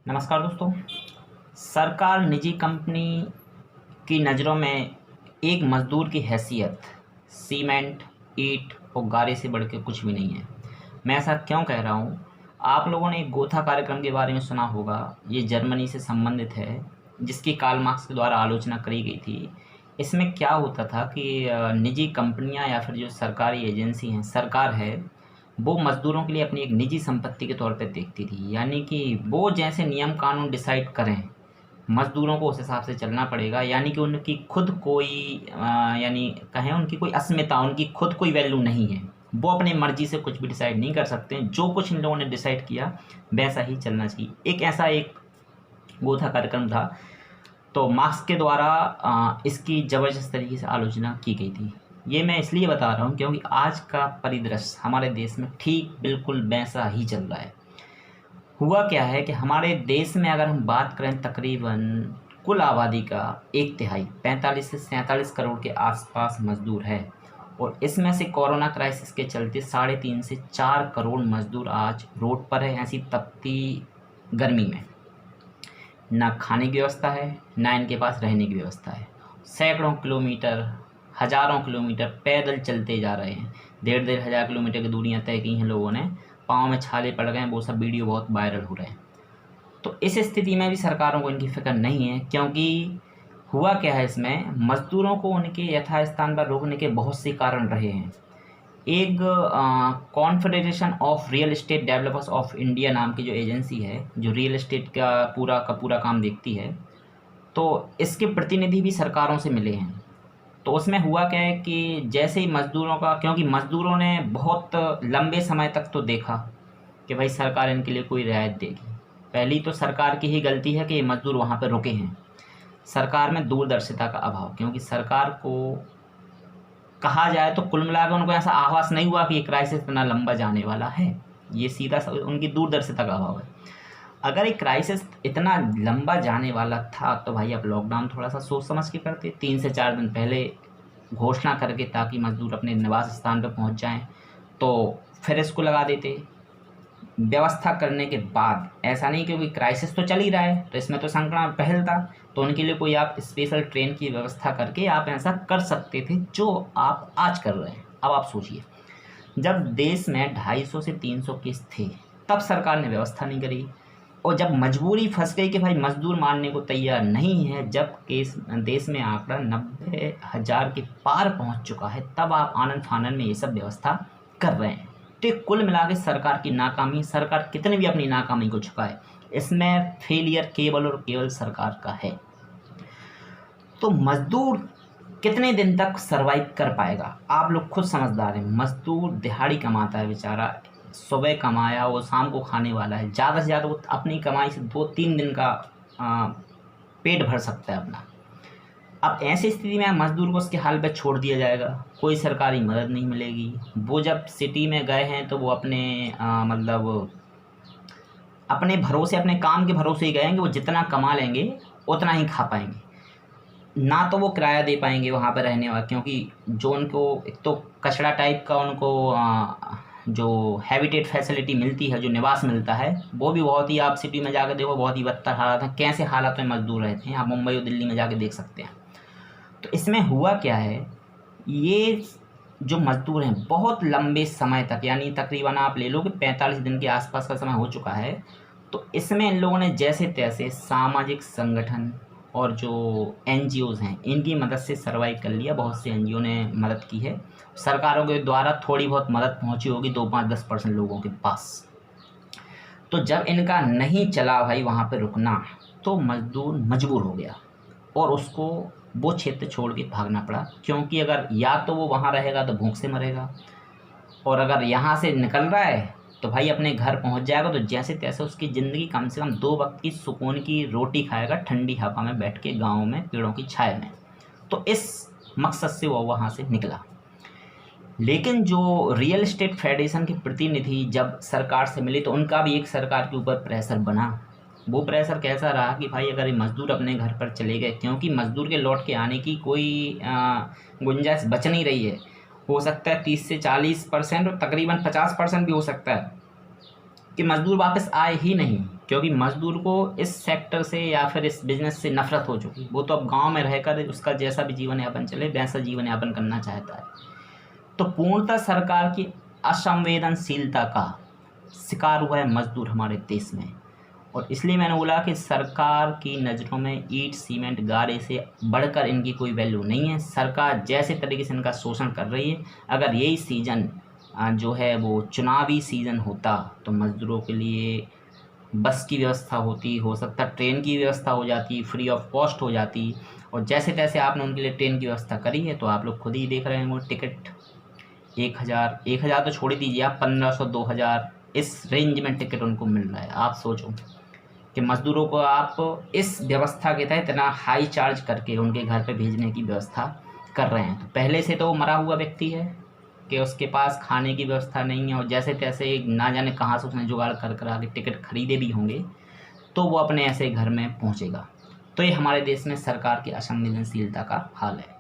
नमस्कार दोस्तों। सरकार निजी कंपनी की नज़रों में एक मज़दूर की हैसियत सीमेंट, ईंट और गारे से बढ़ के कुछ भी नहीं है। मैं ऐसा क्यों कह रहा हूँ? आप लोगों ने एक गोथा कार्यक्रम के बारे में सुना होगा। ये जर्मनी से संबंधित है, जिसकी कार्ल मार्क्स के द्वारा आलोचना करी गई थी। इसमें क्या होता था कि निजी कंपनियाँ या फिर जो सरकारी एजेंसी हैं, सरकार है, वो मज़दूरों के लिए अपनी एक निजी संपत्ति के तौर पे देखती थी। यानी कि वो जैसे नियम कानून डिसाइड करें, मज़दूरों को उस हिसाब से चलना पड़ेगा। यानी कि उनकी खुद कोई यानी कहें उनकी कोई अस्मिता, उनकी खुद कोई वैल्यू नहीं है। वो अपनी मर्ज़ी से कुछ भी डिसाइड नहीं कर सकते। जो कुछ इन लोगों ने डिसाइड किया वैसा ही चलना चाहिए। एक गोथा कार्यक्रम था। तो मार्क्स के द्वारा इसकी ज़बरदस्त तरीके से आलोचना की गई थी। ये मैं इसलिए बता रहा हूँ क्योंकि आज का परिदृश्य हमारे देश में ठीक बिल्कुल वैसा ही चल रहा है। हुआ क्या है कि हमारे देश में अगर हम बात करें, तकरीबन कुल आबादी का एक तिहाई 45 से 47 करोड़ के आसपास मज़दूर है। और इसमें से कोरोना क्राइसिस के चलते 3.5 से 4 करोड़ मज़दूर आज रोड पर है, ऐसी तपती गर्मी में। ना खाने की व्यवस्था है, ना इनके पास रहने की व्यवस्था है। सैकड़ों किलोमीटर, हज़ारों किलोमीटर पैदल चलते जा रहे हैं। 1,500 किलोमीटर की दूरियां तय की हैं लोगों ने। पाँव में छाले पड़ गए हैं, वो सब वीडियो बहुत वायरल हो रहे हैं। तो इस स्थिति में भी सरकारों को इनकी फिक्र नहीं है, क्योंकि हुआ क्या है, इसमें मज़दूरों को उनके यथास्थान पर रोकने के बहुत से कारण रहे हैं। एक confederation of real estate developers of India नाम की जो एजेंसी है, जो रियल एस्टेट का पूरा काम देखती है, तो इसके प्रतिनिधि भी सरकारों से मिले हैं। तो उसमें हुआ क्या है कि जैसे ही मज़दूरों का, क्योंकि मज़दूरों ने बहुत लंबे समय तक तो देखा कि भाई सरकार इनके लिए कोई रियायत देगी। पहली तो सरकार की ही गलती है कि ये मज़दूर वहाँ पर रुके हैं। सरकार में दूरदर्शिता का अभाव, क्योंकि सरकार को कहा जाए तो कुल मिलाकर उनको ऐसा आभास नहीं हुआ कि ये क्राइसिस इतना लंबा जाने वाला है। ये सीधा उनकी दूरदर्शिता का अभाव है। अगर एक क्राइसिस इतना लंबा जाने वाला था तो भाई अब लॉकडाउन थोड़ा सा सोच समझ के करते, 3 से 4 दिन पहले घोषणा करके, ताकि मज़दूर अपने निवास स्थान पर पहुंच जाएं, तो फिर इसको लगा देते। व्यवस्था करने के बाद, ऐसा नहीं, क्योंकि क्राइसिस तो चल ही रहा है तो इसमें तो संक्रमण पहल था, तो उनके लिए कोई आप स्पेशल ट्रेन की व्यवस्था करके आप ऐसा कर सकते थे जो आप आज कर रहे हैं। अब आप सोचिए, जब देश में 250 से 300 केस थे तब सरकार ने व्यवस्था नहीं करी। और जब मजबूरी फंस गई कि भाई मज़दूर मानने को तैयार नहीं है, जब केस देश में आंकड़ा 90,000 के पार पहुंच चुका है, तब आप आनन फानन में ये सब व्यवस्था कर रहे हैं। तो कुल मिला के सरकार की नाकामी, सरकार कितनी भी अपनी नाकामी को छुपाए, इसमें फेलियर केवल और केवल सरकार का है। तो मज़दूर कितने दिन तक सरवाइव कर पाएगा? आप लोग खुद समझदार हैं। मज़दूर दिहाड़ी कमाता है बेचारा, सुबह कमाया वो शाम को खाने वाला है। ज़्यादा से ज़्यादा वो अपनी कमाई से 2-3 दिन का पेट भर सकता है अपना। अब ऐसी स्थिति में मज़दूर को उसके हाल पे छोड़ दिया जाएगा, कोई सरकारी मदद नहीं मिलेगी। वो जब सिटी में गए हैं तो वो मतलब अपने भरोसे, अपने काम के भरोसे ही गए हैं कि वो जितना कमा लेंगे उतना ही खा पाएंगे। ना तो वो किराया दे पाएंगे वहाँ पर रहने वाला, क्योंकि जो उनको एक तो कचड़ा टाइप का उनको जो हैबिटेट फैसिलिटी मिलती है, जो निवास मिलता है, वो भी बहुत ही, आप सिटी में जाकर देखो, बहुत ही बदतर हालात हैं। कैसे हालात में मज़दूर रहते हैं, आप मुंबई और दिल्ली में जाकर देख सकते हैं। तो इसमें हुआ क्या है, ये जो मज़दूर हैं बहुत लंबे समय तक, यानी तकरीबन आप ले लो कि 45 दिन के आसपास का समय हो चुका है, तो इसमें इन लोगों ने जैसे तैसे सामाजिक संगठन और जो एनजीओज़ हैं, इनकी मदद से सर्वाइव कर लिया। बहुत से एनजीओ ने मदद की है, सरकारों के द्वारा थोड़ी बहुत मदद पहुंची होगी 2-5-10% लोगों के पास। तो जब इनका नहीं चला भाई वहाँ पे रुकना, तो मज़दूर मजबूर हो गया और उसको वो क्षेत्र छोड़ के भागना पड़ा। क्योंकि अगर या तो वो वहाँ रहेगा तो भूख से मरेगा, और अगर यहाँ से निकल रहा है तो भाई अपने घर पहुँच जाएगा तो जैसे तैसे उसकी ज़िंदगी कम से कम 2 वक्त की सुकून की रोटी खाएगा, ठंडी हवा में बैठ के, गाँव में पेड़ों की छाया में। तो इस मकसद से वो वहाँ से निकला। लेकिन जो रियल एस्टेट फेडरेशन के प्रतिनिधि जब सरकार से मिले तो उनका भी एक सरकार के ऊपर प्रेशर बना। वो प्रेशर कैसा रहा कि भाई अगर ये मज़दूर अपने घर पर चले गए, क्योंकि मज़दूर के लौट के आने की कोई गुंजाइश बच नहीं रही है। हो सकता है 30 से 40% और तकरीबन 50% भी हो सकता है। कि मज़दूर वापस आए ही नहीं, क्योंकि मज़दूर को इस सेक्टर से या फिर इस बिज़नेस से नफ़रत हो चुकी। वो तो अब गांव में रहकर उसका जैसा भी जीवन यापन चले वैसा जीवन यापन करना चाहता है। तो पूर्णतः सरकार की असंवेदनशीलता का शिकार हुआ है मज़दूर हमारे देश में। और इसलिए मैंने बोला कि सरकार की नज़रों में ईंट सीमेंट गारे से बढ़कर इनकी कोई वैल्यू नहीं है। सरकार जैसे तरीके से इनका शोषण कर रही है, अगर यही सीज़न जो है वो चुनावी सीज़न होता तो मज़दूरों के लिए बस की व्यवस्था होती, हो सकता ट्रेन की व्यवस्था हो जाती, फ्री ऑफ कॉस्ट हो जाती। और जैसे तैसे आपने उनके लिए ट्रेन की व्यवस्था करी है, तो आप लोग खुद ही देख रहे हैं वो टिकट 1,000 तो छोड़ ही दीजिए आप, 1,500 2,000 इस रेंज में टिकट उनको मिल रहा है। आप सोचो कि मज़दूरों को आप इस व्यवस्था के तहत इतना हाई चार्ज करके उनके घर पे भेजने की व्यवस्था कर रहे हैं। तो पहले से तो वो मरा हुआ व्यक्ति है कि उसके पास खाने की व्यवस्था नहीं है, और जैसे तैसे ना जाने कहाँ से उसने जुगाड़ कर कर आगे टिकट खरीदे भी होंगे, तो वो अपने ऐसे घर में पहुँचेगा। तो ये हमारे देश में सरकार की असंवेदनशीलता का हाल है।